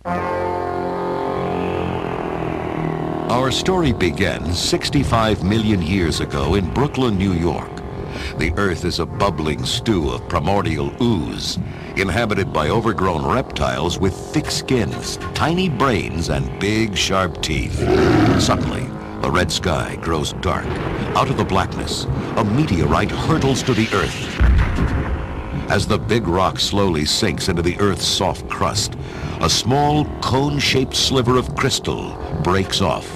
Our story begins 65 million years ago in Brooklyn, New York. The Earth is a bubbling stew of primordial ooze, inhabited by overgrown reptiles with thick skins, tiny brains, and big, sharp teeth. Suddenly, the red sky grows dark. Out of the blackness, a meteorite hurtles to the Earth. As the big rock slowly sinks into the Earth's soft crust, a small, cone-shaped sliver of crystal breaks off.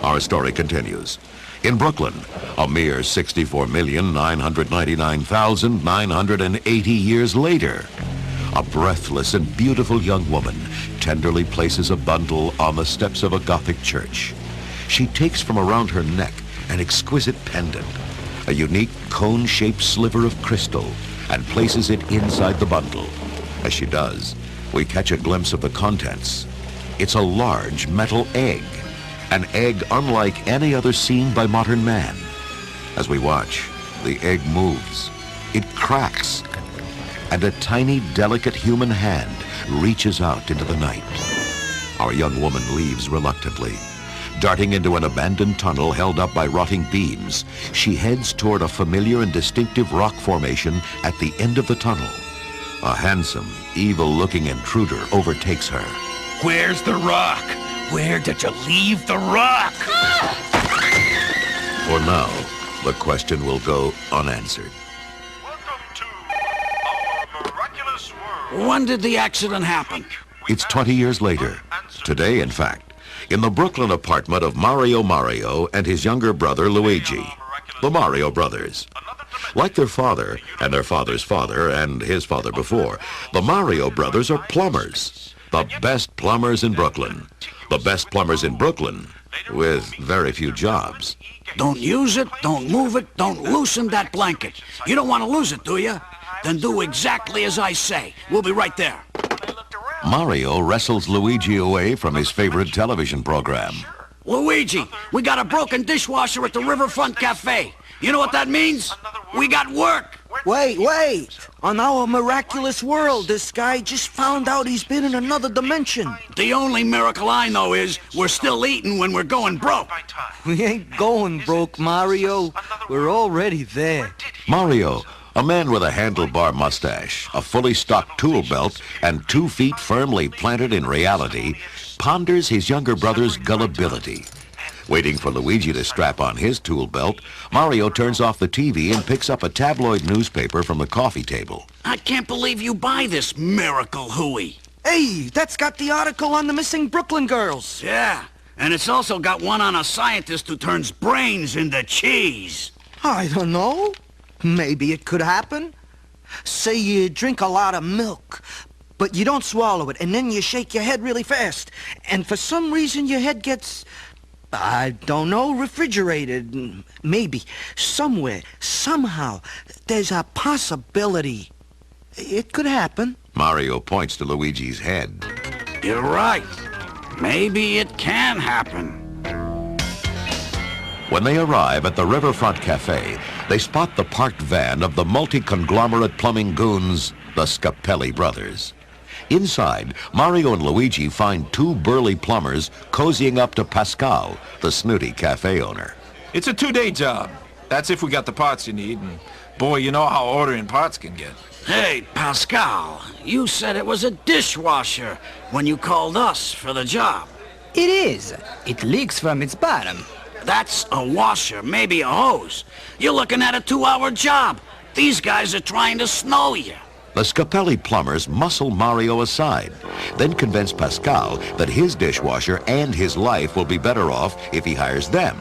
Our story continues. In Brooklyn, a mere 64,999,980 years later, a breathless and beautiful young woman tenderly places a bundle on the steps of a Gothic church. She takes from around her neck an exquisite pendant, a unique cone-shaped sliver of crystal, and places it inside the bundle. As she does, we catch a glimpse of the contents. It's a large metal egg, an egg unlike any other seen by modern man. As we watch, the egg moves, it cracks, and a tiny, delicate human hand reaches out into the night. Our young woman leaves reluctantly. Darting into an abandoned tunnel held up by rotting beams, she heads toward a familiar and distinctive rock formation at the end of the tunnel. A handsome, evil-looking intruder overtakes her. Where's the rock? Where did you leave the rock? For now, the question will go unanswered. Welcome to our miraculous world. When did the accident happen? It's 20 years later. Today, in fact, in the Brooklyn apartment of Mario and his younger brother, Luigi, the Mario brothers. Like their father, and their father's father, and his father before, the Mario brothers are plumbers. The best plumbers in Brooklyn. The best plumbers in Brooklyn, with very few jobs. Don't use it, don't move it, don't loosen that blanket. You don't want to lose it, do you? Then do exactly as I say. We'll be right there. Mario wrestles Luigi away from his favorite television program. Luigi, we got a broken dishwasher at the Riverfront Cafe. You know what that means? We got work. Wait. On our miraculous world, this guy just found out he's been in another dimension. The only miracle I know is we're still eating when we're going broke. We ain't going broke, Mario. We're already there. Mario, a man with a handlebar mustache, a fully stocked tool belt, and 2 feet firmly planted in reality, ponders his younger brother's gullibility. Waiting for Luigi to strap on his tool belt, Mario turns off the TV and picks up a tabloid newspaper from the coffee table. I can't believe you buy this miracle hooey. Hey, that's got the article on the missing Brooklyn girls. Yeah, and it's also got one on a scientist who turns brains into cheese. I don't know. Maybe it could happen. Say you drink a lot of milk, but you don't swallow it, and then you shake your head really fast, and for some reason your head gets, I don't know, refrigerated. Maybe, somewhere, somehow, there's a possibility. It could happen. Mario points to Luigi's head. You're right. Maybe it can happen. When they arrive at the Riverfront Cafe, they spot the parked van of the multi-conglomerate plumbing goons, the Scapelli Brothers. Inside, Mario and Luigi find 2 burly plumbers cozying up to Pascal, the snooty cafe owner. It's a 2-day job. That's if we got the parts you need, and boy, you know how ordering parts can get. Hey, Pascal, you said it was a dishwasher when you called us for the job. It is. It leaks from its bottom. That's a washer, maybe a hose. You're looking at a 2-hour job. These guys are trying to snow you. The Scapelli plumbers muscle Mario aside, then convince Pascal that his dishwasher and his life will be better off if he hires them.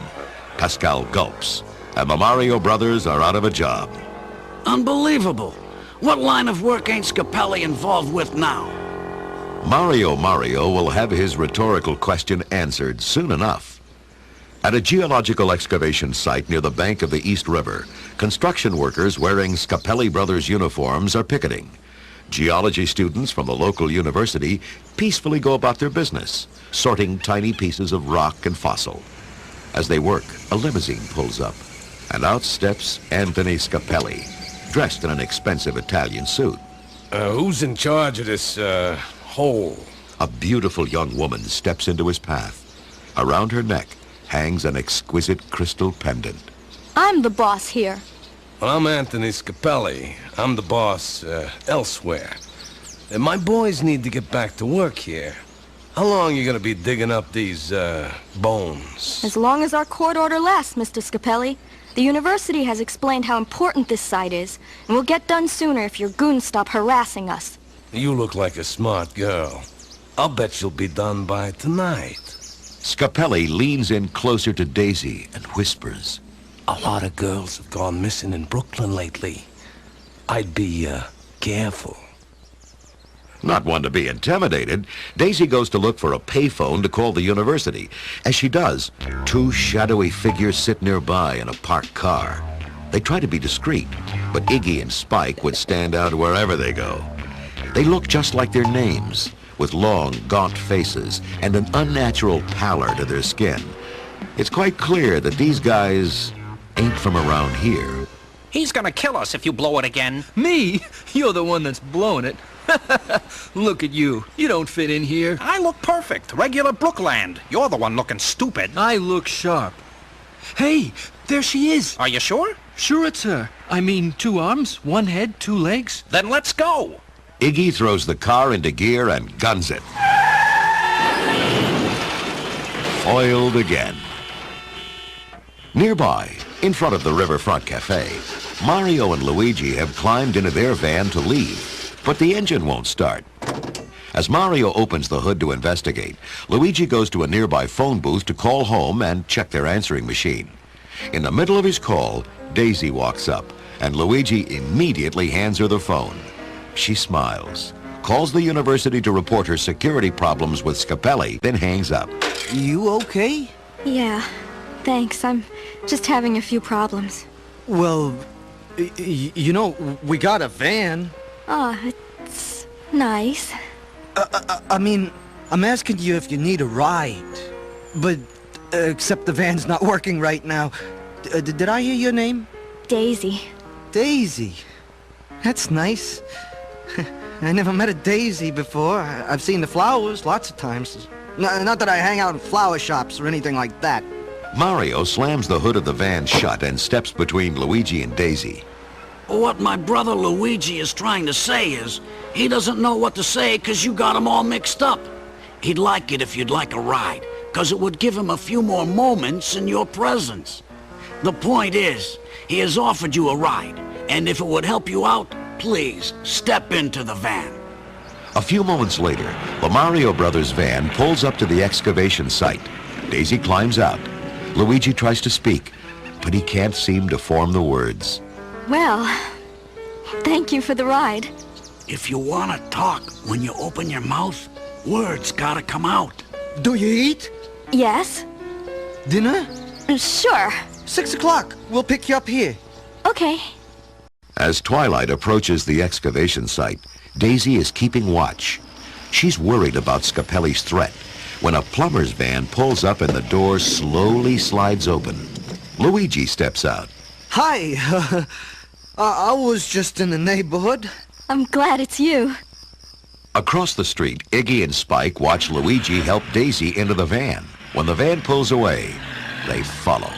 Pascal gulps, and the Mario brothers are out of a job. Unbelievable. What line of work ain't Scapelli involved with now? Mario will have his rhetorical question answered soon enough. At a geological excavation site near the bank of the East River, construction workers wearing Scapelli Brothers uniforms are picketing. Geology students from the local university peacefully go about their business, sorting tiny pieces of rock and fossil. As they work, a limousine pulls up, and out steps Anthony Scapelli, dressed in an expensive Italian suit. Who's in charge of this, hole? A beautiful young woman steps into his path. Around her neck hangs an exquisite crystal pendant. I'm the boss here. Well, I'm Anthony Scapelli. I'm the boss, elsewhere. And my boys need to get back to work here. How long you gonna be digging up these, bones? As long as our court order lasts, Mr. Scapelli. The university has explained how important this site is, and we'll get done sooner if your goons stop harassing us. You look like a smart girl. I'll bet you'll be done by tonight. Scapelli leans in closer to Daisy and whispers. A lot of girls have gone missing in Brooklyn lately. I'd be, careful. Not one to be intimidated, Daisy goes to look for a payphone to call the university. As she does, two shadowy figures sit nearby in a parked car. They try to be discreet, but Iggy and Spike would stand out wherever they go. They look just like their names, with long, gaunt faces and an unnatural pallor to their skin. It's quite clear that these guys ain't from around here. He's gonna kill us if you blow it again. Me? You're the one that's blowing it. Look at you. You don't fit in here. I look perfect. Regular Brookland. You're the one looking stupid. I look sharp. Hey, there she is. Are you sure? Sure it's her. I mean, 2 arms, 1 head, 2 legs. Then let's go. Iggy throws the car into gear and guns it. Foiled again. Nearby, in front of the Riverfront Cafe, Mario and Luigi have climbed into their van to leave, but the engine won't start. As Mario opens the hood to investigate, Luigi goes to a nearby phone booth to call home and check their answering machine. In the middle of his call, Daisy walks up, and Luigi immediately hands her the phone. She smiles, calls the university to report her security problems with Scapelli, then hangs up. You okay? Yeah, thanks. I'm just having a few problems. Well, you know, we got a van. Oh, it's nice. I mean, I'm asking you if you need a ride. But, except the van's not working right now. Did I hear your name? Daisy. Daisy. That's nice. I never met a Daisy before. I've seen the flowers lots of times. Not that I hang out in flower shops or anything like that. Mario slams the hood of the van shut and steps between Luigi and Daisy. What my brother Luigi is trying to say is, he doesn't know what to say because you got him all mixed up. He'd like it if you'd like a ride, because it would give him a few more moments in your presence. The point is, he has offered you a ride, and if it would help you out, please, step into the van. A few moments later, the Mario Brothers van pulls up to the excavation site. Daisy climbs out. Luigi tries to speak, but he can't seem to form the words. Well, thank you for the ride. If you want to talk when you open your mouth, words gotta come out. Do you eat? Yes? Dinner? Sure. 6 o'clock. We'll pick you up here. Okay. As twilight approaches the excavation site, Daisy is keeping watch. She's worried about Scapelli's threat when a plumber's van pulls up and the door slowly slides open. Luigi steps out. Hi. I was just in the neighborhood. I'm glad it's you. Across the street, Iggy and Spike watch Luigi help Daisy into the van. When the van pulls away, they follow.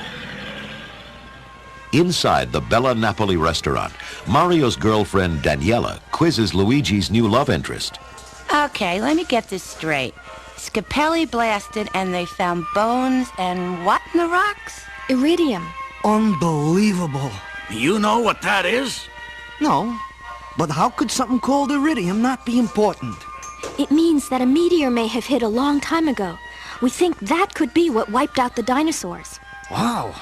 Inside the Bella Napoli restaurant, Mario's girlfriend Daniela quizzes Luigi's new love interest. Okay, let me get this straight. Scapelli blasted and they found bones and what in the rocks? Iridium. Unbelievable. You know what that is? No, but how could something called iridium not be important? It means that a meteor may have hit a long time ago. We think that could be what wiped out the dinosaurs. Wow,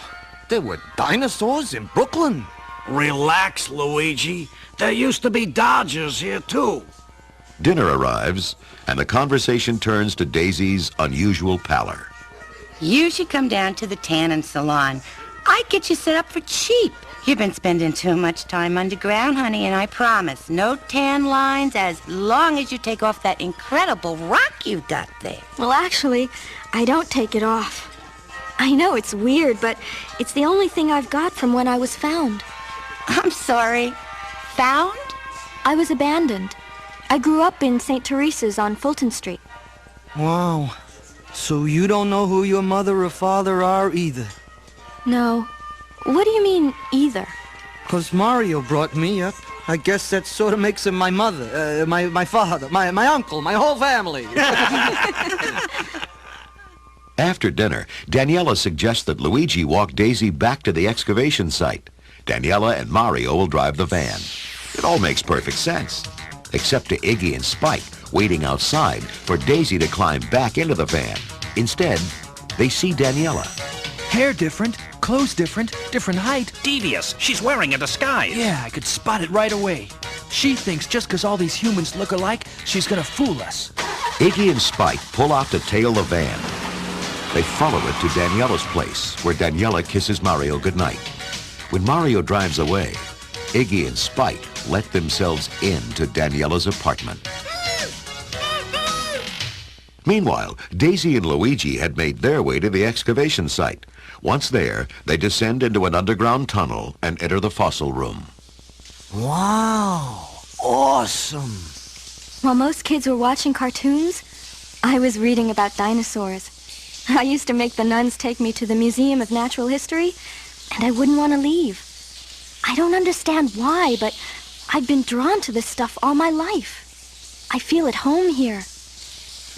there were dinosaurs in Brooklyn. Relax, Luigi. There used to be Dodgers here, too. Dinner arrives, and the conversation turns to Daisy's unusual pallor. You should come down to the tanning salon. I'd get you set up for cheap. You've been spending too much time underground, honey, and I promise, no tan lines as long as you take off that incredible rock you got there. Well, actually, I don't take it off. I know it's weird, but it's the only thing I've got from when I was found. I'm sorry. Found? I was abandoned. I grew up in St. Teresa's on Fulton Street. Wow. So you don't know who your mother or father are either? No. What do you mean, either? 'Cause Mario brought me up. I guess that sort of makes him my mother, my father, my uncle, my whole family. After dinner, Daniela suggests that Luigi walk Daisy back to the excavation site. Daniela and Mario will drive the van. It all makes perfect sense, except to Iggy and Spike waiting outside for Daisy to climb back into the van. Instead, they see Daniela. Hair different, clothes different, different height. Devious. She's wearing a disguise. Yeah, I could spot it right away. She thinks just 'cause all these humans look alike, she's gonna fool us. Iggy and Spike pull out to tail the van. They follow it to Daniela's place, where Daniela kisses Mario goodnight. When Mario drives away, Iggy and Spike let themselves into Daniela's apartment. Meanwhile, Daisy and Luigi had made their way to the excavation site. Once there, they descend into an underground tunnel and enter the fossil room. Wow. Awesome. While most kids were watching cartoons, I was reading about dinosaurs. I used to make the nuns take me to the Museum of Natural History, and I wouldn't want to leave. I don't understand why, but I've been drawn to this stuff all my life. I feel at home here.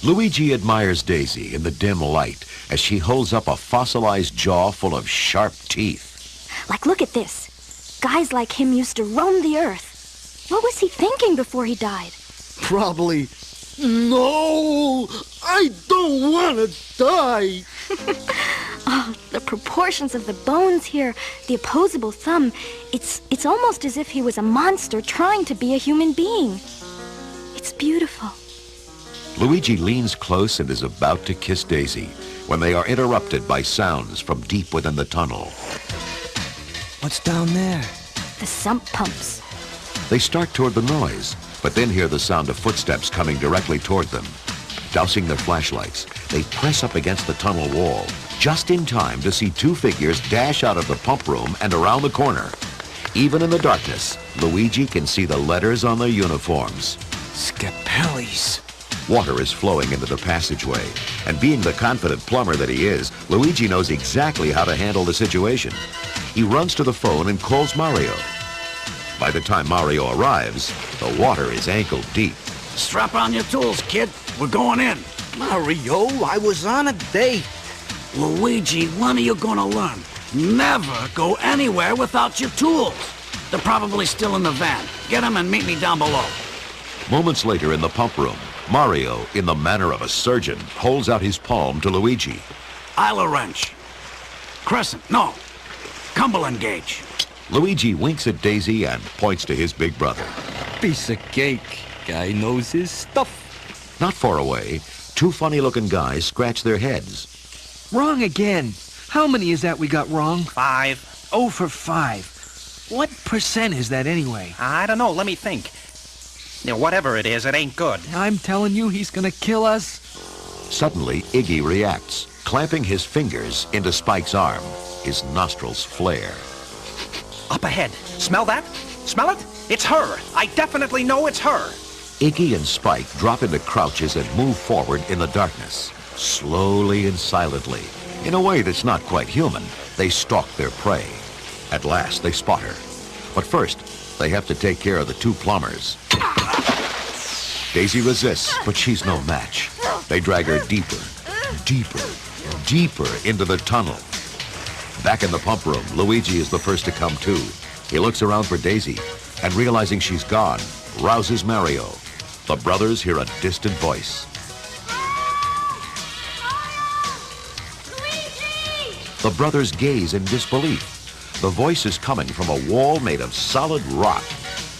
Luigi admires Daisy in the dim light as she holds up a fossilized jaw full of sharp teeth. Like, look at this. Guys like him used to roam the earth. What was he thinking before he died? Probably, no, I don't want to die. Oh, the proportions of the bones here, the opposable thumb. It's almost as if he was a monster trying to be a human being. It's beautiful. Luigi leans close and is about to kiss Daisy when they are interrupted by sounds from deep within the tunnel. What's down there? The sump pumps. They start toward the noise, but then hear the sound of footsteps coming directly toward them. Dousing their flashlights, they press up against the tunnel wall, just in time to see two figures dash out of the pump room and around the corner. Even in the darkness, Luigi can see the letters on their uniforms. Scapelli's. Water is flowing into the passageway, and being the confident plumber that he is, Luigi knows exactly how to handle the situation. He runs to the phone and calls Mario. By the time Mario arrives, the water is ankle deep. Strap on your tools, kid. We're going in. Mario, I was on a date. Luigi, when are you gonna learn? Never go anywhere without your tools. They're probably still in the van. Get them and meet me down below. Moments later in the pump room, Mario, in the manner of a surgeon, holds out his palm to Luigi. Isla wrench. Crescent, no. Cumberland gauge. Luigi winks at Daisy and points to his big brother. Piece of cake. Guy knows his stuff. Not far away, two funny-looking guys scratch their heads. Wrong again. How many is that we got wrong? 5. 0 for 5. What percent is that anyway? I don't know. Let me think. Yeah, whatever it is, it ain't good. I'm telling you, he's gonna kill us. Suddenly, Iggy reacts, clamping his fingers into Spike's arm. His nostrils flare. Up ahead. Smell that? Smell it? It's her. I definitely know it's her. Iggy and Spike drop into crouches and move forward in the darkness. Slowly and silently, in a way that's not quite human, they stalk their prey. At last, they spot her. But first, they have to take care of the two plumbers. Daisy resists, but she's no match. They drag her deeper, deeper, deeper into the tunnel. Back in the pump room, Luigi is the first to come to. He looks around for Daisy, and realizing she's gone, rouses Mario. The brothers hear a distant voice. Luigi! The brothers gaze in disbelief. The voice is coming from a wall made of solid rock.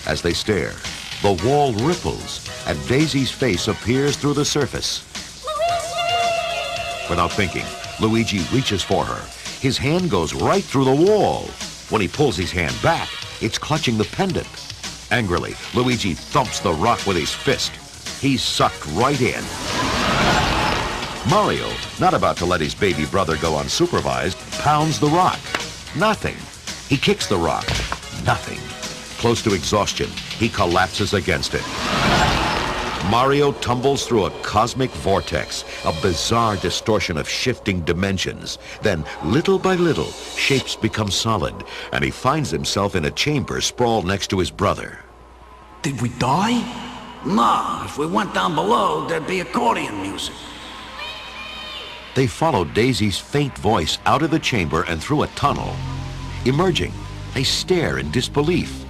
As they stare, the wall ripples, and Daisy's face appears through the surface. Luigi! Without thinking, Luigi reaches for her. His hand goes right through the wall. When he pulls his hand back, it's clutching the pendant. Angrily, Luigi thumps the rock with his fist. He's sucked right in. Mario, not about to let his baby brother go unsupervised, pounds the rock. Nothing. He kicks the rock. Nothing. Close to exhaustion, he collapses against it. Mario tumbles through a cosmic vortex, a bizarre distortion of shifting dimensions. Then, little by little, shapes become solid, and he finds himself in a chamber sprawled next to his brother. Did we die? No, if we went down below, there'd be accordion music. They follow Daisy's faint voice out of the chamber and through a tunnel. Emerging, they stare in disbelief.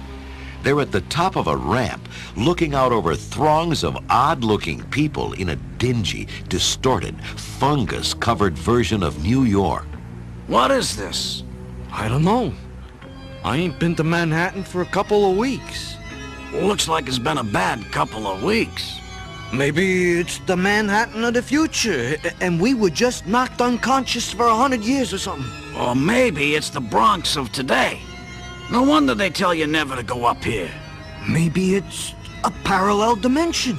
They're at the top of a ramp, looking out over throngs of odd-looking people in a dingy, distorted, fungus-covered version of New York. What is this? I don't know. I ain't been to Manhattan for a couple of weeks. Looks like it's been a bad couple of weeks. Maybe it's the Manhattan of the future, and we were just knocked unconscious for 100 years or something. Or maybe it's the Bronx of today. No wonder they tell you never to go up here. Maybe it's a parallel dimension.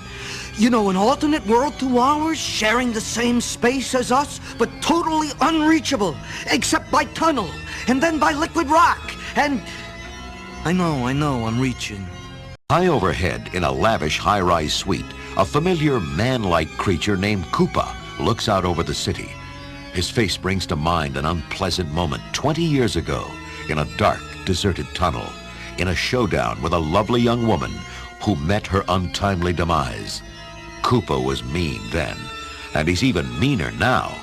You know, an alternate world to ours, sharing the same space as us, but totally unreachable, except by tunnel, and then by liquid rock, and... I know, I'm reaching. High overhead, in a lavish high-rise suite, a familiar man-like creature named Koopa looks out over the city. His face brings to mind an unpleasant moment 20 years ago in a dark, deserted tunnel, in a showdown with a lovely young woman who met her untimely demise. Koopa was mean then, and he's even meaner now.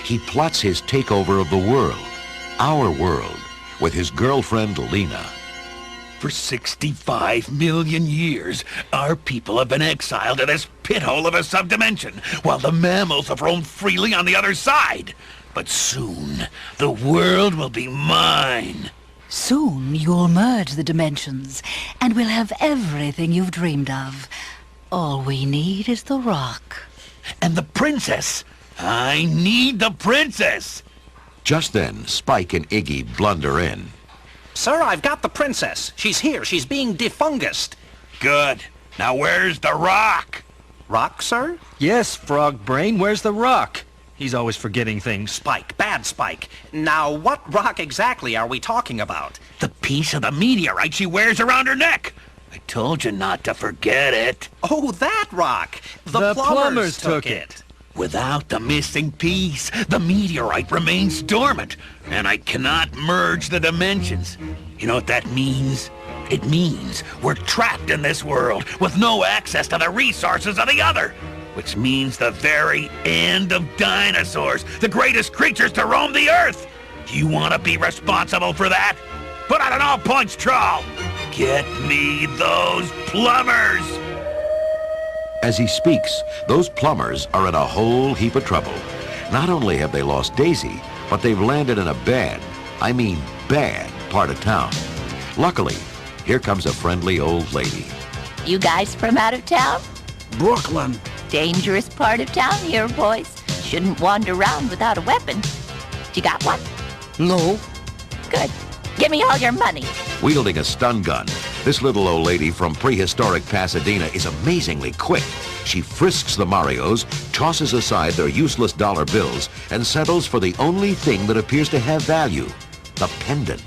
He plots his takeover of the world, our world, with his girlfriend Lena. For 65 million years, our people have been exiled to this pit-hole of a subdimension, while the mammals have roamed freely on the other side. But soon, the world will be mine. Soon you'll merge the dimensions, and we'll have everything you've dreamed of. All we need is the rock. And the princess! I need the princess! Just then, Spike and Iggy blunder in. Sir, I've got the princess. She's here. She's being defungused. Good. Now where's the rock? Rock, sir? Yes, Frog Brain, where's the rock? He's always forgetting things. Spike, bad Spike. Now, what rock exactly are we talking about? The piece of the meteorite she wears around her neck. I told you not to forget it. Oh, that rock. The plumbers took it. Without the missing piece, the meteorite remains dormant, and I cannot merge the dimensions. You know what that means? It means we're trapped in this world with no access to the resources of the other. Which means the very end of dinosaurs, the greatest creatures to roam the earth. Do you want to be responsible for that? Put out an all-points trawl. Get me those plumbers. As he speaks, those plumbers are in a whole heap of trouble. Not only have they lost Daisy, but they've landed in a bad part of town. Luckily, here comes a friendly old lady. You guys from out of town? Brooklyn. Dangerous part of town here, boys. Shouldn't wander around without a weapon. You got one? No. Good. Give me all your money. Wielding a stun gun, this little old lady from prehistoric Pasadena is amazingly quick. She frisks the Marios, tosses aside their useless dollar bills, and settles for the only thing that appears to have value, the pendant.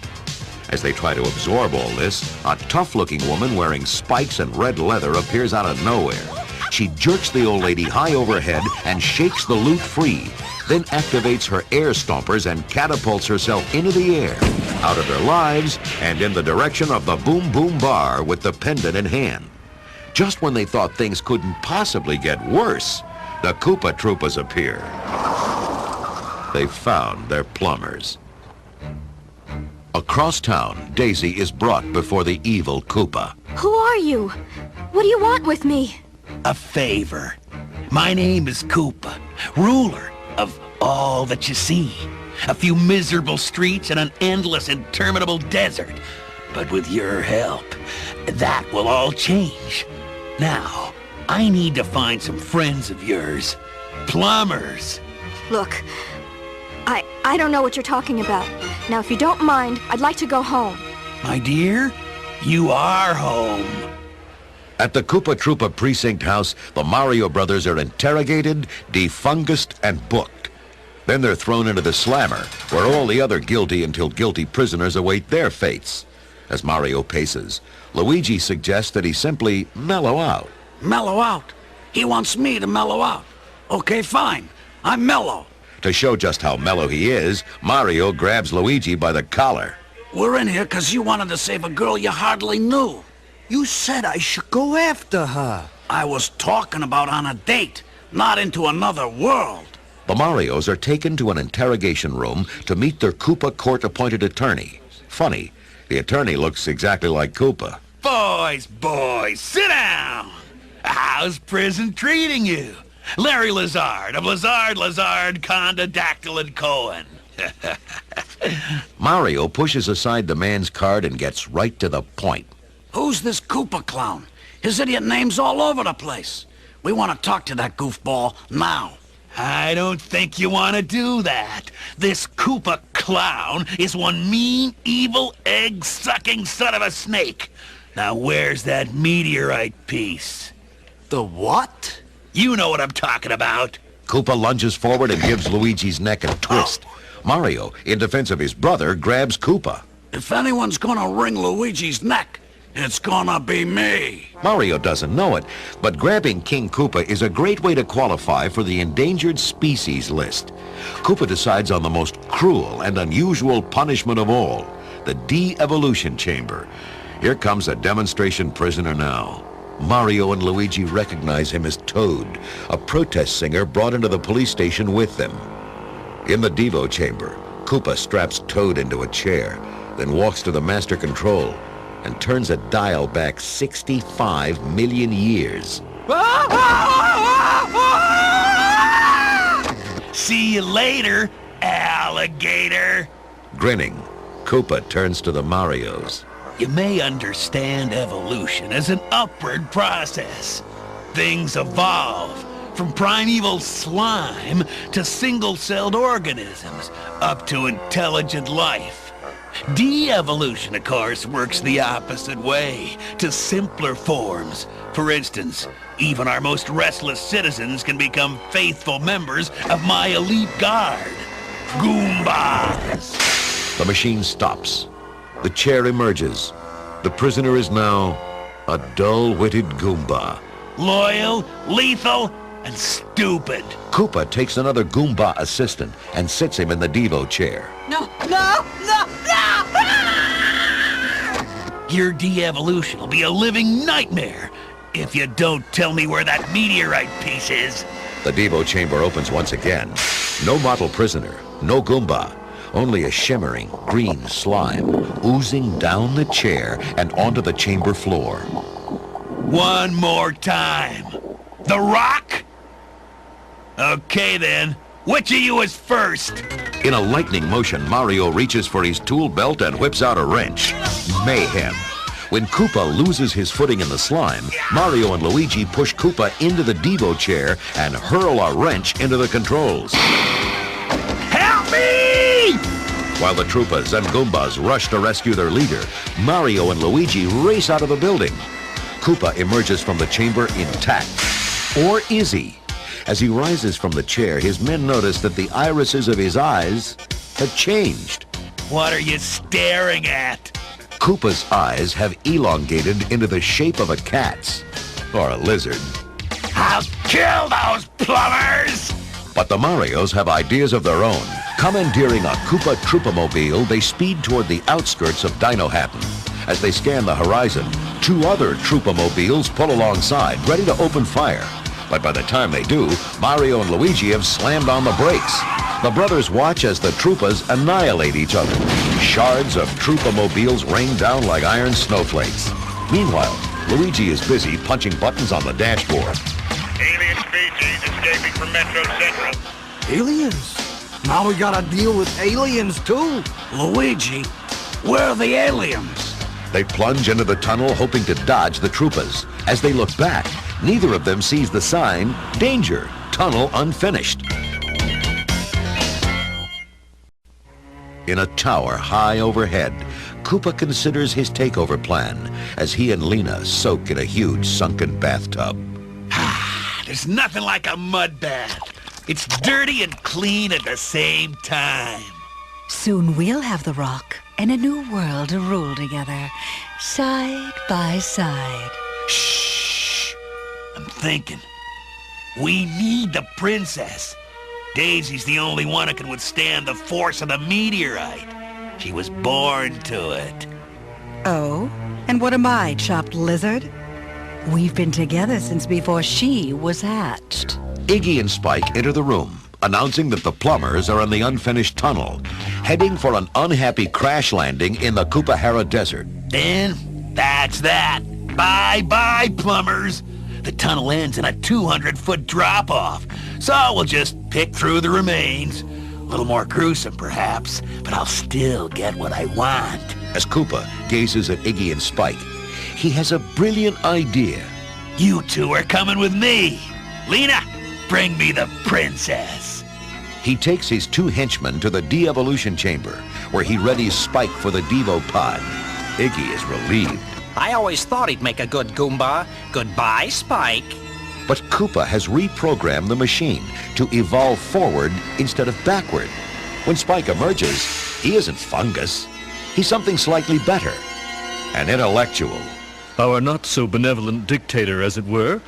As they try to absorb all this, a tough-looking woman wearing spikes and red leather appears out of nowhere. She jerks the old lady high overhead and shakes the loot free, then activates her air stompers and catapults herself into the air, out of their lives, and in the direction of the Boom Boom Bar with the pendant in hand. Just when they thought things couldn't possibly get worse, the Koopa Troopas appear. They found their plumbers. Across town, Daisy is brought before the evil Koopa. Who are you? What do you want with me? A favor. My name is Koopa, ruler of all that you see. A few miserable streets and an endless, interminable desert. But with your help, that will all change. Now, I need to find some friends of yours. Plumbers. Look, I don't know what you're talking about. Now, if you don't mind, I'd like to go home. My dear, you are home. At the Koopa Troopa precinct house, the Mario brothers are interrogated, defungused, and booked. Then they're thrown into the slammer, where all the other guilty until guilty prisoners await their fates. As Mario paces, Luigi suggests that he simply mellow out. Mellow out? He wants me to mellow out. Okay, fine. I'm mellow. To show just how mellow he is, Mario grabs Luigi by the collar. We're in here because you wanted to save a girl you hardly knew. You said I should go after her. I was talking about on a date, not into another world. The Marios are taken to an interrogation room to meet their Koopa court-appointed attorney. Funny, the attorney looks exactly like Koopa. Boys, sit down. How's prison treating you? Larry Lazard of Lazard, Conda, Dactyl, and Cohen. Mario pushes aside the man's card and gets right to the point. Who's this Koopa clown? His idiot name's all over the place. We want to talk to that goofball now. I don't think you want to do that. This Koopa clown is one mean, evil, egg-sucking son of a snake. Now where's that meteorite piece? The what? You know what I'm talking about. Koopa lunges forward and gives Luigi's neck a twist. Mario, in defense of his brother, grabs Koopa. If anyone's gonna wring Luigi's neck, it's gonna be me. Mario doesn't know it, but grabbing King Koopa is a great way to qualify for the endangered species list. Koopa decides on the most cruel and unusual punishment of all, the de-evolution chamber. Here comes a demonstration prisoner now. Mario and Luigi recognize him as Toad, a protest singer brought into the police station with them. In the Devo chamber, Koopa straps Toad into a chair, then walks to the master control and turns a dial back 65 million years. See you later, alligator. Grinning, Koopa turns to the Marios. You may understand evolution as an upward process. Things evolve from primeval slime to single-celled organisms up to intelligent life. De-evolution, of course, works the opposite way, to simpler forms. For instance, even our most restless citizens can become faithful members of my elite guard, Goombas. The machine stops. The chair emerges. The prisoner is now a dull-witted Goomba. Loyal, lethal, and stupid. Koopa takes another Goomba assistant and sits him in the Devo chair. No! Your de-evolution will be a living nightmare if you don't tell me where that meteorite piece is. The Devo chamber opens once again. No model prisoner, no Goomba, only a shimmering green slime oozing down the chair and onto the chamber floor. One more time. The Rock? Okay then. Which of you is first? In a lightning motion, Mario reaches for his tool belt and whips out a wrench. Mayhem. When Koopa loses his footing in the slime, Mario and Luigi push Koopa into the Devo chair and hurl a wrench into the controls. Help me! While the Troopas and Goombas rush to rescue their leader, Mario and Luigi race out of the building. Koopa emerges from the chamber intact. Or is he? As he rises from the chair, his men notice that the irises of his eyes have changed. What are you staring at? Koopa's eyes have elongated into the shape of a cat's, or a lizard. I'll kill those plumbers! But the Marios have ideas of their own. Commandeering a Koopa Troopamobile, they speed toward the outskirts of Dino-Hatton. As they scan the horizon, two other Troopamobiles pull alongside, ready to open fire. But by the time they do, Mario and Luigi have slammed on the brakes. The brothers watch as the Troopas annihilate each other. Shards of Troopamobiles rain down like iron snowflakes. Meanwhile, Luigi is busy punching buttons on the dashboard. Alien species escaping from Metro Central. Aliens? Now we gotta deal with aliens, too. Luigi, where are the aliens? They plunge into the tunnel, hoping to dodge the Troopas. As they look back, neither of them sees the sign, Danger, Tunnel Unfinished. In a tower high overhead, Koopa considers his takeover plan as he and Lena soak in a huge sunken bathtub. There's nothing like a mud bath. It's dirty and clean at the same time. Soon we'll have the Rock and a new world to rule together, side by side. Shh! I'm thinking. We need the princess. Daisy's the only one who can withstand the force of the meteorite. She was born to it. Oh? And what am I, chopped lizard? We've been together since before she was hatched. Iggy and Spike enter the room, announcing that the plumbers are in the unfinished tunnel, heading for an unhappy crash landing in the Kupahara Desert. And that's that. Bye-bye, plumbers. The tunnel ends in a 200-foot drop-off, so we'll just pick through the remains. A little more gruesome, perhaps, but I'll still get what I want. As Koopa gazes at Iggy and Spike, he has a brilliant idea. You two are coming with me. Lena, bring me the princess. He takes his two henchmen to the de-evolution chamber, where he readies Spike for the Devo pod. Iggy is relieved. I always thought he'd make a good Goomba. Goodbye, Spike. But Koopa has reprogrammed the machine to evolve forward instead of backward. When Spike emerges, he isn't fungus. He's something slightly better. An intellectual. Our not-so-benevolent dictator, as it were.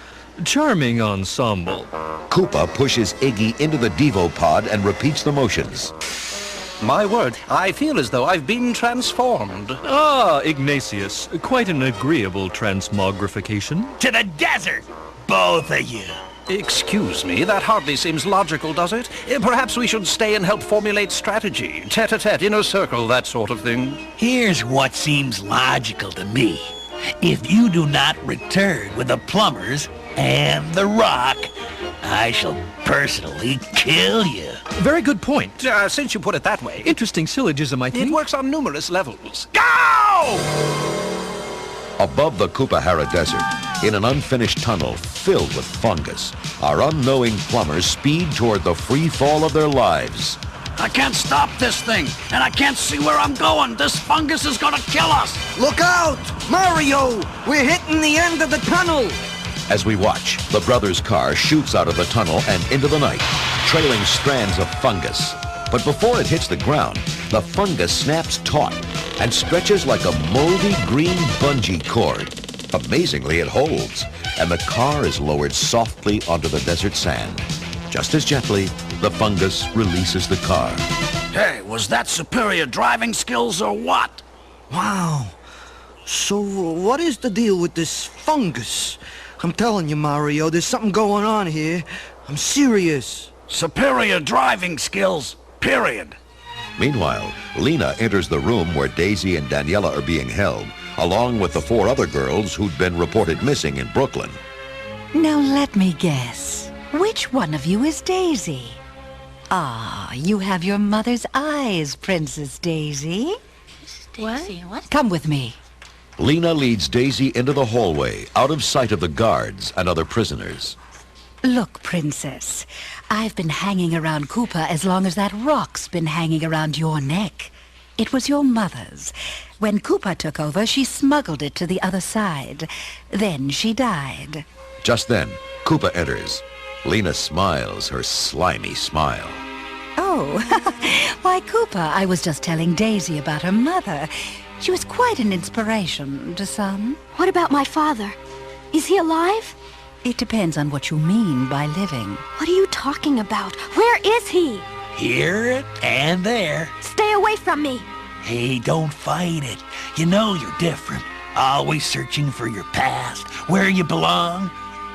Charming ensemble. Koopa pushes Iggy into the Devo pod and repeats the motions. My word, I feel as though I've been transformed. Ah, Ignatius. Quite an agreeable transmogrification. To the desert, both of you. Excuse me, that hardly seems logical, does it? Perhaps we should stay and help formulate strategy. Tete-a-tete, inner circle, that sort of thing. Here's what seems logical to me. If you do not return with the plumbers and the rock, I shall personally kill you. Very good point. Since you put it that way. Interesting syllogism, I think. It works on numerous levels. Go! Above the Kupahara Desert, in an unfinished tunnel filled with fungus, our unknowing plumbers speed toward the free fall of their lives. I can't stop this thing, and I can't see where I'm going. This fungus is gonna kill us. Look out! Mario! We're hitting the end of the tunnel! As we watch, the brothers' car shoots out of the tunnel and into the night, trailing strands of fungus. But before it hits the ground, the fungus snaps taut and stretches like a moldy green bungee cord. Amazingly, it holds, and the car is lowered softly onto the desert sand. Just as gently, the fungus releases the car. Hey, was that superior driving skills or what? Wow. So what is the deal with this fungus? I'm telling you, Mario, there's something going on here. I'm serious. Superior driving skills, period. Meanwhile, Lena enters the room where Daisy and Daniela are being held, along with the 4 other girls who'd been reported missing in Brooklyn. Now let me guess. Which one of you is Daisy? Ah, you have your mother's eyes, Princess Daisy. What? Come with me. Lena leads Daisy into the hallway, out of sight of the guards and other prisoners. Look, Princess, I've been hanging around Koopa as long as that rock's been hanging around your neck. It was your mother's. When Koopa took over, she smuggled it to the other side. Then she died. Just then, Koopa enters. Lena smiles her slimy smile. Oh, why, Koopa, I was just telling Daisy about her mother. She was quite an inspiration to some. What about my father? Is he alive? It depends on what you mean by living. What are you talking about? Where is he? Here and there. Stay away from me. Hey, don't fight it. You know you're different. Always searching for your past, where you belong.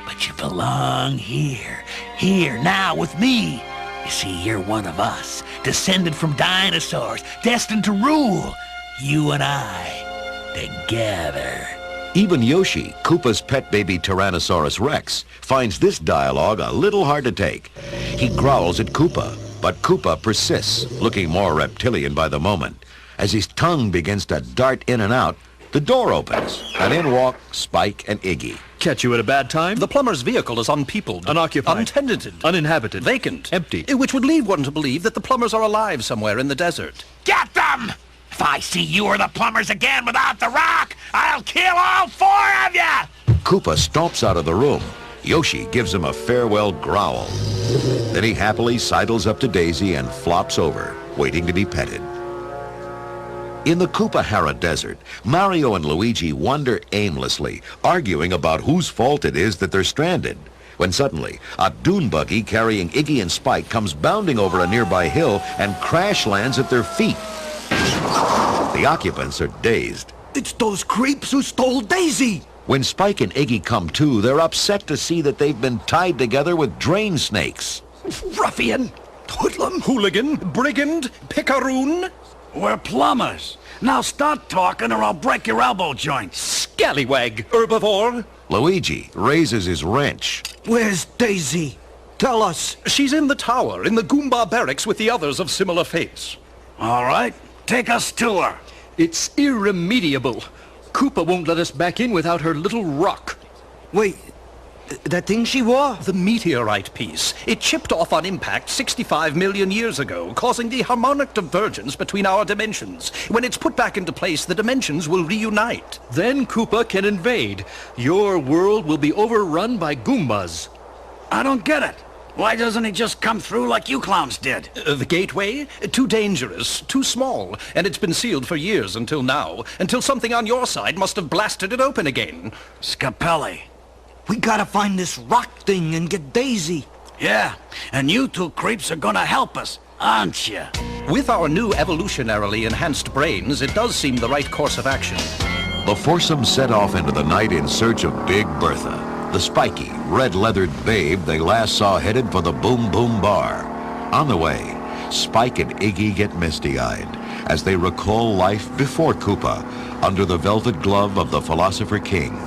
But you belong here. Here, now, with me. You see, you're one of us, descended from dinosaurs, destined to rule. You and I, together. Even Yoshi, Koopa's pet baby Tyrannosaurus Rex, finds this dialogue a little hard to take. He growls at Koopa, but Koopa persists, looking more reptilian by the moment. As his tongue begins to dart in and out, the door opens, and in walk Spike and Iggy. Catch you at a bad time? The plumber's vehicle is unpeopled. Unoccupied. Untenanted. Uninhabited. Vacant. Empty. Which would lead one to believe that the plumbers are alive somewhere in the desert. Get them! If I see you or the plumbers again without the rock, I'll kill all 4 of you! Koopa stomps out of the room. Yoshi gives him a farewell growl. Then he happily sidles up to Daisy and flops over, waiting to be petted. In the Kupahara Desert, Mario and Luigi wander aimlessly, arguing about whose fault it is that they're stranded. when suddenly a dune buggy carrying Iggy and Spike comes bounding over a nearby hill and crash lands at their feet. The occupants are dazed. It's those creeps who stole Daisy! When Spike and Iggy come to, they're upset to see that they've been tied together with drain snakes. Ruffian! Hoodlum! Hooligan! Brigand! Picaroon! We're plumbers. Now start talking or I'll break your elbow joints. Scallywag! Herbivore! Luigi raises his wrench. Where's Daisy? Tell us. She's in the tower, in the Goomba barracks with the others of similar fates. All right, take us to her. It's irremediable. Koopa won't let us back in without her little rock. Wait, that thing she wore? The meteorite piece. It chipped off on impact 65 million years ago, causing the harmonic divergence between our dimensions. When it's put back into place, the dimensions will reunite. Then Koopa can invade. Your world will be overrun by Goombas. I don't get it. Why doesn't he just come through like you clowns did? The gateway? Too dangerous, too small, and it's been sealed for years until now, until something on your side must have blasted it open again. Scapelli. We gotta find this rock thing and get Daisy. Yeah, and you two creeps are gonna help us, aren't you? With our new evolutionarily enhanced brains, it does seem the right course of action. The foursome set off into the night in search of Big Bertha, the spiky, red-leathered babe they last saw headed for the Boom Boom Bar. On the way, Spike and Iggy get misty-eyed as they recall life before Koopa under the velvet glove of the Philosopher King,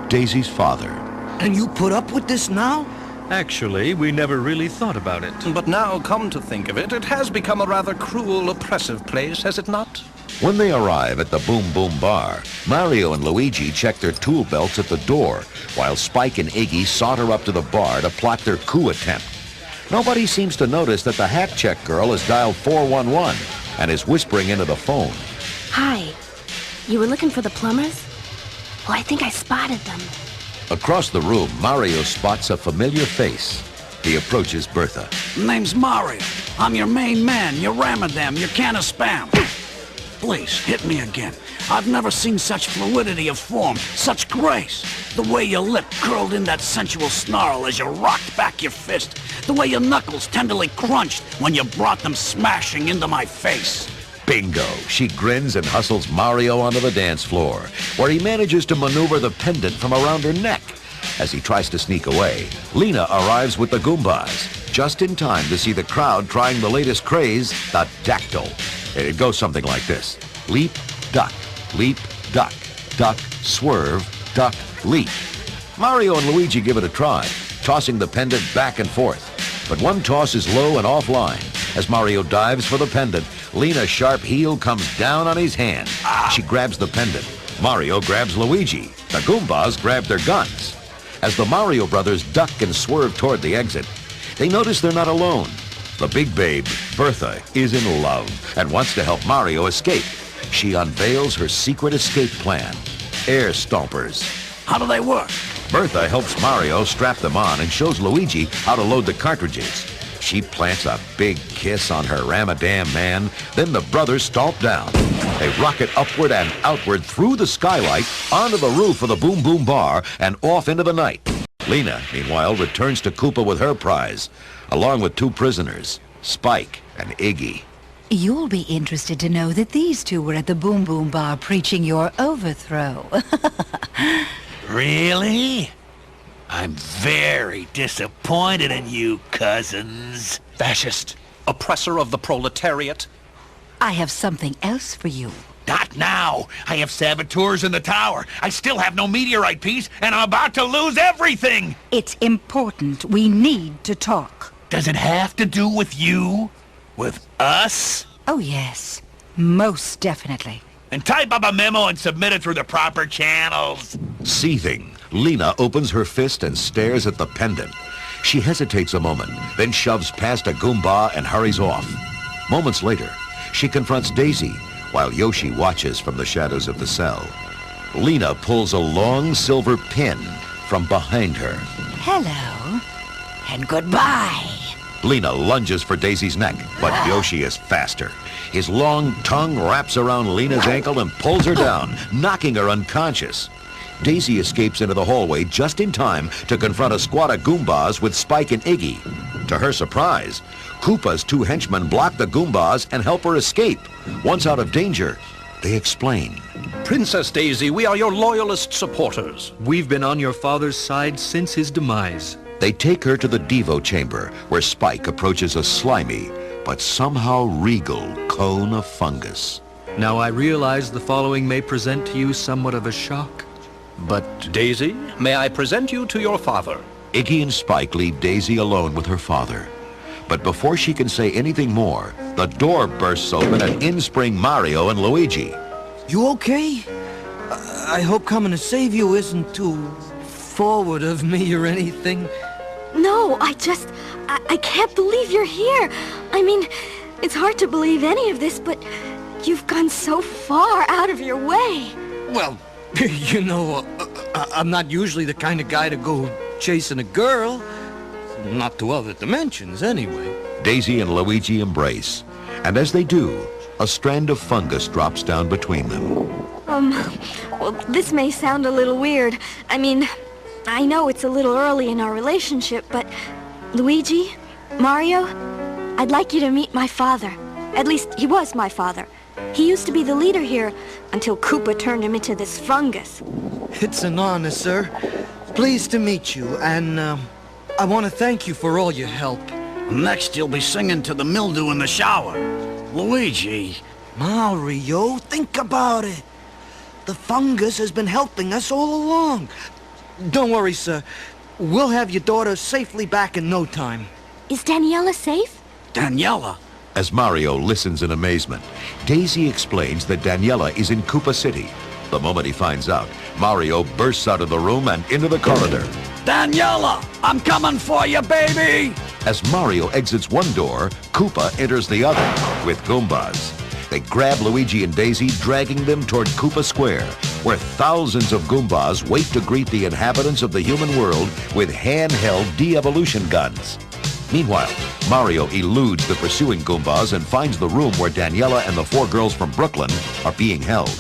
Daisy's father. And you put up with this now? Actually, we never really thought about it. But now, come to think of it, it has become a rather cruel, oppressive place, has it not? When they arrive at the Boom Boom Bar, Mario and Luigi check their tool belts at the door, while Spike and Iggy saunter up to the bar to plot their coup attempt. Nobody seems to notice that the hat check girl has dialed 411 and is whispering into the phone. Hi. You were looking for the plumbers? Well, I think I spotted them. Across the room, Mario spots a familiar face. He approaches Bertha. Name's Mario. I'm your main man, your Ramadan, your can of spam. Please, hit me again. I've never seen such fluidity of form, such grace. The way your lip curled in that sensual snarl as you rocked back your fist. The way your knuckles tenderly crunched when you brought them smashing into my face. Bingo! She grins and hustles Mario onto the dance floor, where he manages to maneuver the pendant from around her neck. As he tries to sneak away, Lena arrives with the Goombas, just in time to see the crowd trying the latest craze, the dactyl. It goes something like this. Leap, duck, duck, swerve, duck, leap. Mario and Luigi give it a try, tossing the pendant back and forth. But one toss is low and offline. As Mario dives for the pendant, Lena's sharp heel comes down on his hand. She grabs the pendant. Mario grabs Luigi. The Goombas grab their guns. As the Mario brothers duck and swerve toward the exit, they notice they're not alone. The big babe, Bertha, is in love and wants to help Mario escape. She unveils her secret escape plan. Air stompers. How do they work? Bertha helps Mario strap them on and shows Luigi how to load the cartridges. She plants a big kiss on her Ramadan man, then the brothers stomp down. They rocket upward and outward through the skylight, onto the roof of the Boom Boom Bar, and off into the night. Lena, meanwhile, returns to Koopa with her prize, along with two prisoners, Spike and Iggy. You'll be interested to know that these two were at the Boom Boom Bar preaching your overthrow. Really? I'm very disappointed in you, cousins. Fascist. Oppressor of the proletariat. I have something else for you. Not now. I have saboteurs in the tower. I still have no meteorite piece, and I'm about to lose everything. It's important. We need to talk. Does it have to do with you? With us? Oh, yes. Most definitely. And type up a memo and submit it through the proper channels. Seething, Lena opens her fist and stares at the pendant. She hesitates a moment, then shoves past a Goomba and hurries off. Moments later, she confronts Daisy, while Yoshi watches from the shadows of the cell. Lena pulls a long silver pin from behind her. Hello, and goodbye. Lena lunges for Daisy's neck, but Yoshi is faster. His long tongue wraps around Lena's ankle and pulls her down, knocking her unconscious. Daisy escapes into the hallway just in time to confront a squad of Goombas with Spike and Iggy. To her surprise, Koopa's two henchmen block the Goombas and help her escape. Once out of danger, they explain. Princess Daisy, we are your loyalist supporters. We've been on your father's side since his demise. They take her to the Devo chamber, where Spike approaches a slimy, but somehow regal cone of fungus. Now I realize the following may present to you somewhat of a shock, but... Daisy, may I present you to your father? Iggy and Spike leave Daisy alone with her father. But before she can say anything more, the door bursts open and in spring Mario and Luigi. You okay? I hope coming to save you isn't too forward of me or anything. No, I can't believe you're here. I mean, it's hard to believe any of this, but you've gone so far out of your way. Well, you know, I'm not usually the kind of guy to go chasing a girl. Not to other dimensions, anyway. Daisy and Luigi embrace, and as they do, a strand of fungus drops down between them. Well, this may sound a little weird. I mean, I know it's a little early in our relationship, but Luigi, Mario, I'd like you to meet my father. At least, he was my father. He used to be the leader here until Koopa turned him into this fungus. It's an honor, sir. Pleased to meet you, and, I want to thank you for all your help. Next, you'll be singing to the mildew in the shower. Luigi. Mario, think about it. The fungus has been helping us all along. Don't worry, sir. We'll have your daughter safely back in no time. Is Daniela safe? Daniela? As Mario listens in amazement, Daisy explains that Daniela is in Koopa City. The moment he finds out, Mario bursts out of the room and into the corridor. Daniela! I'm coming for you, baby! As Mario exits one door, Koopa enters the other with Goombas. They grab Luigi and Daisy, dragging them toward Koopa Square, where thousands of Goombas wait to greet the inhabitants of the human world with handheld de-evolution guns. Meanwhile, Mario eludes the pursuing Goombas and finds the room where Daniela and the four girls from Brooklyn are being held.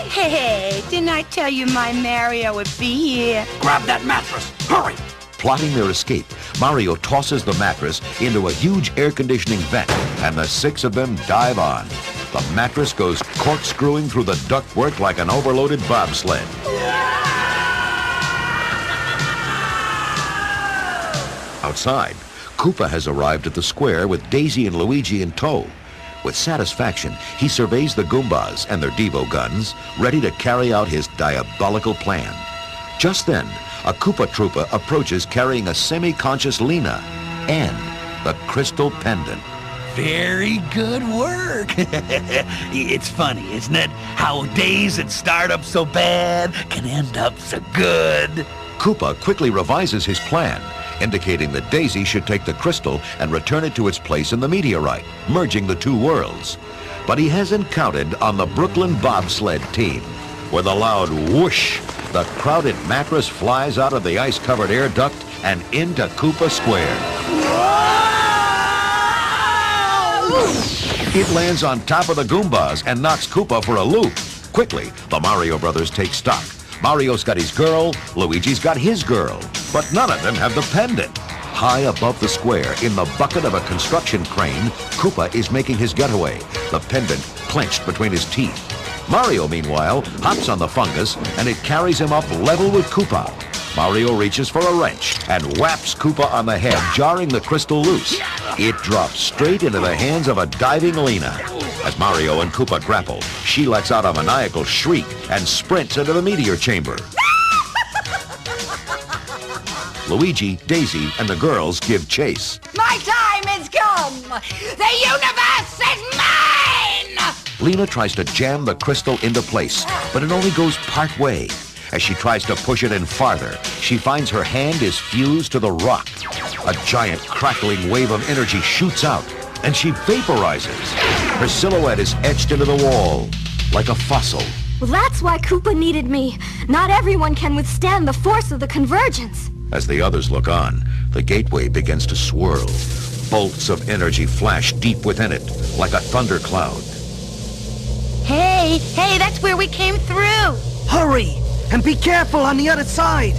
Hey, didn't I tell you my Mario would be here? Grab that mattress! Hurry! Plotting their escape, Mario tosses the mattress into a huge air conditioning vent, and the six of them dive on. The mattress goes corkscrewing through the ductwork like an overloaded bobsled. Outside, Koopa has arrived at the square with Daisy and Luigi in tow. With satisfaction, he surveys the Goombas and their Devo guns, ready to carry out his diabolical plan. Just then, a Koopa Troopa approaches carrying a semi-conscious Lena and the crystal pendant. Very good work. It's funny, isn't it? How days that start up so bad can end up so good. Koopa quickly revises his plan, indicating that Daisy should take the crystal and return it to its place in the meteorite, merging the two worlds. But he hasn't counted on the Brooklyn bobsled team. With a loud whoosh, the crowded mattress flies out of the ice-covered air duct and into Koopa Square. It lands on top of the Goombas and knocks Koopa for a loop. Quickly, the Mario brothers take stock. Mario's got his girl, Luigi's got his girl, but none of them have the pendant. High above the square, in the bucket of a construction crane, Koopa is making his getaway, the pendant clenched between his teeth. Mario, meanwhile, hops on the fungus, and it carries him up level with Koopa. Mario reaches for a wrench and whaps Koopa on the head, jarring the crystal loose. It drops straight into the hands of a diving Lena. As Mario and Koopa grapple, she lets out a maniacal shriek and sprints into the meteor chamber. Luigi, Daisy, and the girls give chase. My time has come! The universe is mine! Lena tries to jam the crystal into place, but it only goes part way. As she tries to push it in farther, she finds her hand is fused to the rock. A giant crackling wave of energy shoots out, and she vaporizes. Her silhouette is etched into the wall, like a fossil. Well, that's why Koopa needed me. Not everyone can withstand the force of the convergence. As the others look on, the gateway begins to swirl. Bolts of energy flash deep within it, like a thundercloud. Hey, that's where we came through. Hurry! And be careful on the other side.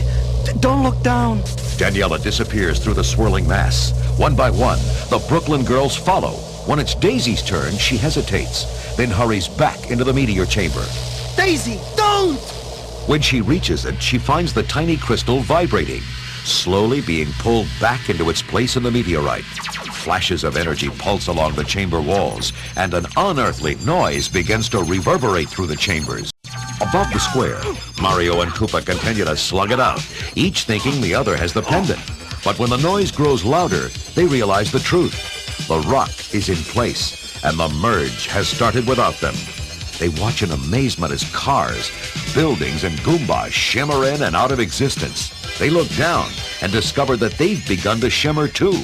Don't look down. Daniela disappears through the swirling mass. One by one, the Brooklyn girls follow. When it's Daisy's turn, she hesitates, then hurries back into the meteor chamber. Daisy, don't! When she reaches it, she finds the tiny crystal vibrating, slowly being pulled back into its place in the meteorite. Flashes of energy pulse along the chamber walls, and an unearthly noise begins to reverberate through the chambers. Above the square, Mario and Koopa continue to slug it out, each thinking the other has the pendant. But when the noise grows louder, they realize the truth. The rock is in place, and the merge has started without them. They watch in amazement as cars, buildings, and Goombas shimmer in and out of existence. They look down and discover that they've begun to shimmer too.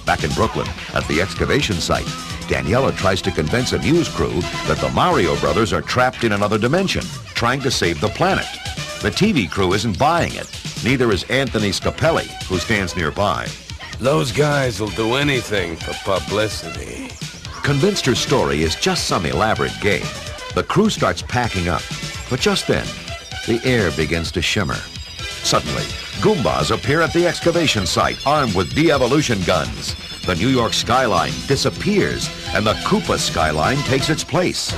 Back in Brooklyn, at the excavation site, Daniela tries to convince a news crew that the Mario brothers are trapped in another dimension, trying to save the planet. The TV crew isn't buying it. Neither is Anthony Scapelli, who stands nearby. Those guys will do anything for publicity. Convinced her story is just some elaborate game, the crew starts packing up. But just then, the air begins to shimmer. Suddenly, Goombas appear at the excavation site, armed with de-evolution guns. The New York skyline disappears, and the Koopa skyline takes its place.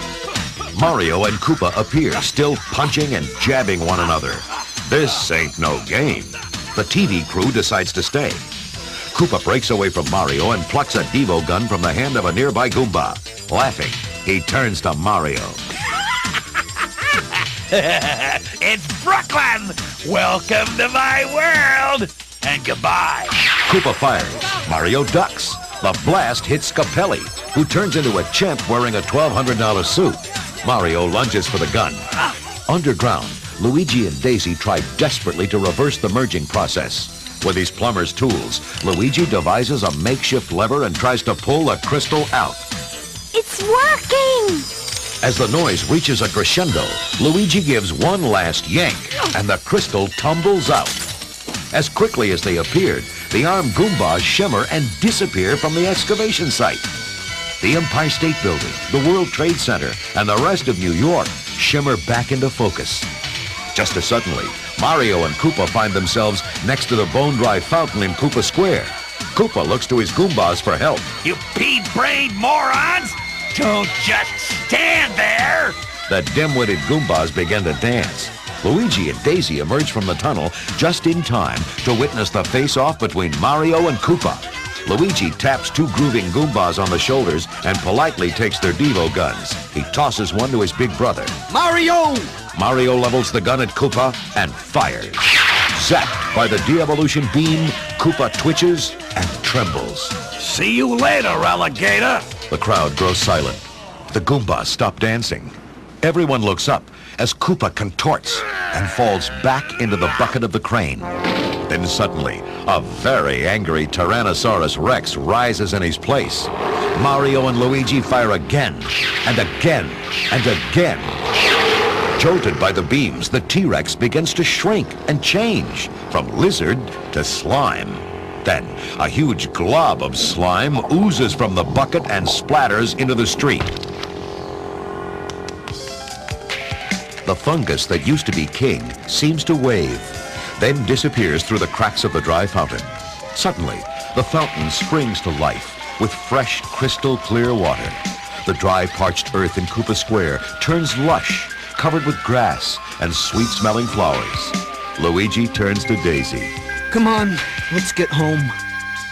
Mario and Koopa appear, still punching and jabbing one another. This ain't no game. The TV crew decides to stay. Koopa breaks away from Mario and plucks a Devo gun from the hand of a nearby Goomba. Laughing, he turns to Mario. It's Brooklyn! Welcome to my world! And goodbye! Koopa fires. Mario ducks. The blast hits Scapelli, who turns into a chimp wearing a $1,200 suit. Mario lunges for the gun. Underground, Luigi and Daisy try desperately to reverse the merging process. With his plumber's tools, Luigi devises a makeshift lever and tries to pull the crystal out. It's working! As the noise reaches a crescendo, Luigi gives one last yank, and the crystal tumbles out. As quickly as they appeared, the armed Goombas shimmer and disappear from the excavation site. The Empire State Building, the World Trade Center, and the rest of New York shimmer back into focus. Just as suddenly, Mario and Koopa find themselves next to the bone-dry fountain in Koopa Square. Koopa looks to his Goombas for help. You pea-brained morons! Don't just stand there! The dim-witted Goombas begin to dance. Luigi and Daisy emerge from the tunnel just in time to witness the face-off between Mario and Koopa. Luigi taps two grooving Goombas on the shoulders and politely takes their Devo guns. He tosses one to his big brother. Mario! Mario levels the gun at Koopa and fires. Zapped by the de-evolution beam, Koopa twitches and trembles. See you later, alligator! The crowd grows silent. The Goombas stop dancing. Everyone looks up as Koopa contorts and falls back into the bucket of the crane. Then suddenly, a very angry Tyrannosaurus Rex rises in his place. Mario and Luigi fire again, and again, and again. Jolted by the beams, the T-Rex begins to shrink and change from lizard to slime. Then, a huge glob of slime oozes from the bucket and splatters into the street. The fungus that used to be king seems to wave, then disappears through the cracks of the dry fountain. Suddenly, the fountain springs to life with fresh, crystal clear water. The dry, parched earth in Koopa Square turns lush, covered with grass and sweet-smelling flowers. Luigi turns to Daisy. Come on, let's get home.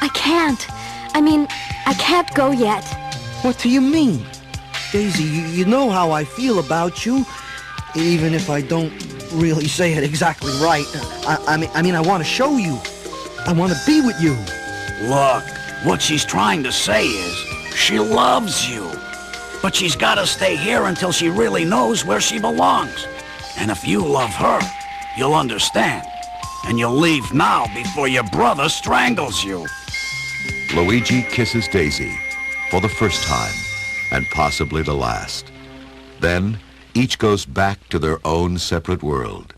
I can't. I can't go yet. What do you mean? Daisy, you know how I feel about you, even if I don't really say it exactly right. I want to show you. I want to be with you. Look, what she's trying to say is, she loves you. But she's got to stay here until she really knows where she belongs. And if you love her, you'll understand. And you'll leave now before your brother strangles you. Luigi kisses Daisy for the first time, and possibly the last. Then, each goes back to their own separate world.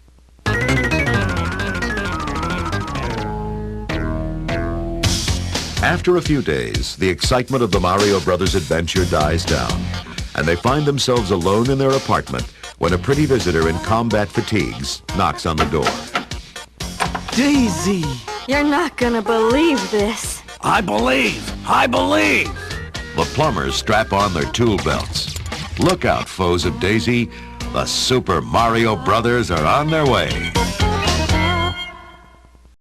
After a few days, the excitement of the Mario Brothers' adventure dies down, and they find themselves alone in their apartment when a pretty visitor in combat fatigues knocks on the door. Daisy! You're not gonna believe this. I believe. The plumbers strap on their tool belts. Look out, foes of Daisy. The Super Mario Brothers are on their way.